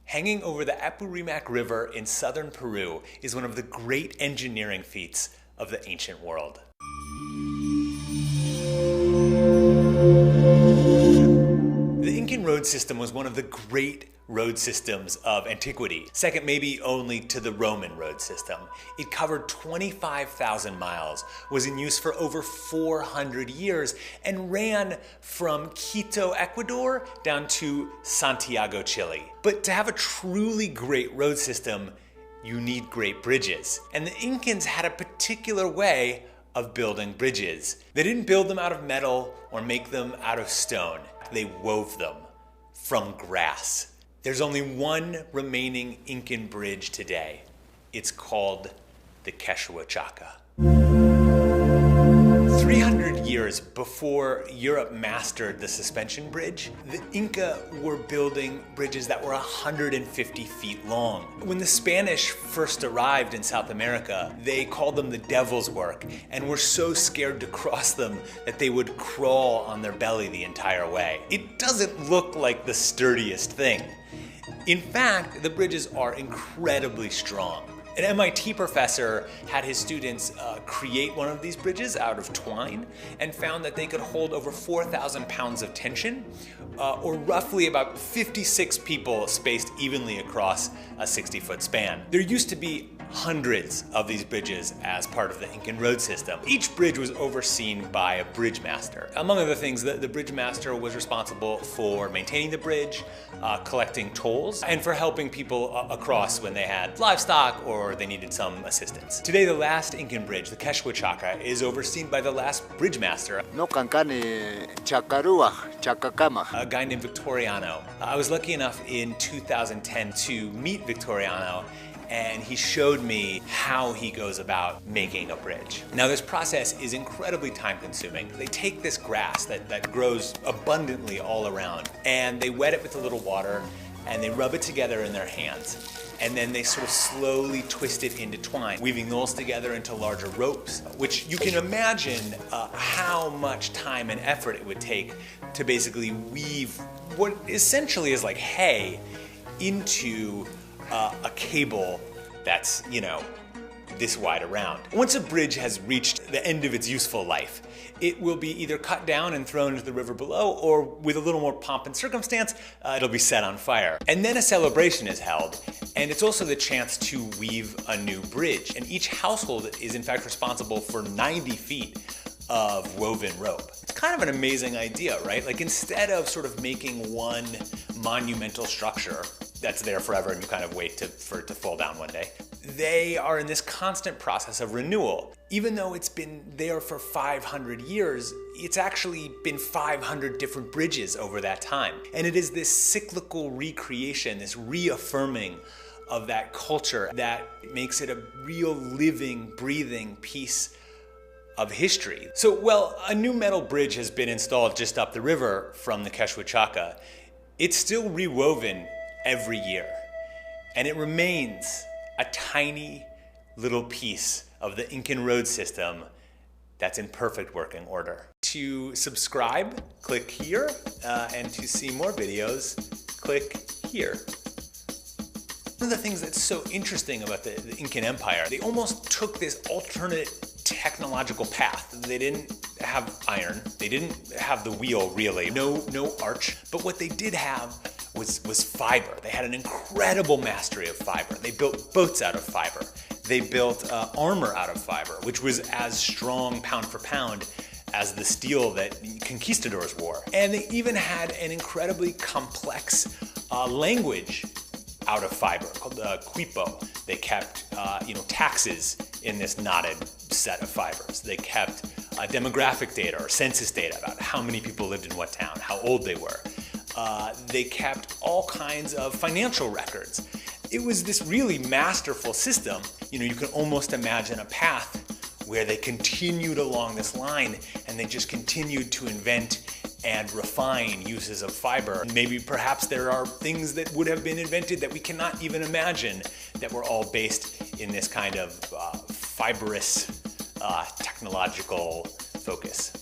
Hanging over the Apurimac River in southern Peru is one of the great engineering feats of the ancient world. The Incan road system was one of the great road systems of antiquity, second maybe only to the Roman road system. It covered 25,000 miles, was in use for over 400 years, and ran from Quito, Ecuador, down to Santiago, Chile. But to have a truly great road system, you need great bridges. And the Incans had a particular way of building bridges. They didn't build them out of metal or make them out of stone. They wove them from grass. There's only one remaining Incan bridge today. It's called the Quechua-Chaca. 300 years before Europe mastered the suspension bridge, the Inca were building bridges that were 150 feet long. When the Spanish first arrived in South America, they called them the devil's work and were so scared to cross them that they would crawl on their belly the entire way. It doesn't look like the sturdiest thing. In fact, the bridges are incredibly strong. An MIT professor had his students create one of these bridges out of twine and found that they could hold over 4,000 pounds of tension, or roughly about 56 people spaced evenly across a 60-foot span. There used to be hundreds of these bridges as part of the Incan road system. Each bridge was overseen by a bridge master. Among other things, the bridge master was responsible for maintaining the bridge, collecting tolls, and for helping people across when they had livestock or they needed some assistance. Today, the last Incan bridge, the Quechua-Chaca, is overseen by the last bridge master, a guy named Victoriano. I was lucky enough in 2010 to meet Victoriano, and he showed me how he goes about making a bridge. Now, this process is incredibly time-consuming. They take this grass that grows abundantly all around, and they wet it with a little water, and they rub it together in their hands. And then they sort of slowly twist it into twine, weaving those together into larger ropes, which you can imagine how much time and effort it would take to basically weave what essentially is like hay into a cable that's, this wide around. Once a bridge has reached the end of its useful life, it will be either cut down and thrown into the river below, or with a little more pomp and circumstance, it'll be set on fire. And then a celebration is held, and it's also the chance to weave a new bridge. And each household is in fact responsible for 90 feet of woven rope. It's kind of an amazing idea, right? Like, instead of sort of making one monumental structure that's there forever and you kind of wait for it to fall down one day, they are in this constant process of renewal. Even though it's been there for 500 years, it's actually been 500 different bridges over that time. And it is this cyclical recreation, this reaffirming of that culture that makes it a real living, breathing piece of history. So, well, a new metal bridge has been installed just up the river from the Quechua-Chaca. It's still rewoven every year, and it remains a tiny little piece of the Incan road system that's in perfect working order. To subscribe, click here, and to see more videos, click here. One of the things that's so interesting about the Incan Empire, they almost took this alternate technological path. They didn't have iron, they didn't have the wheel really, no arch, but what they did have was fiber. They had an incredible mastery of fiber. They built boats out of fiber. They built armor out of fiber, which was as strong pound for pound as the steel that conquistadors wore. And they even had an incredibly complex language out of fiber called quipo. They kept taxes in this knotted set of fibers. They kept demographic data or census data about how many people lived in what town, how old they were. They kept all kinds of financial records. It was this really masterful system. You can almost imagine a path where they continued along this line and they just continued to invent and refine uses of fiber. Maybe perhaps there are things that would have been invented that we cannot even imagine that were all based in this kind of fibrous technological focus.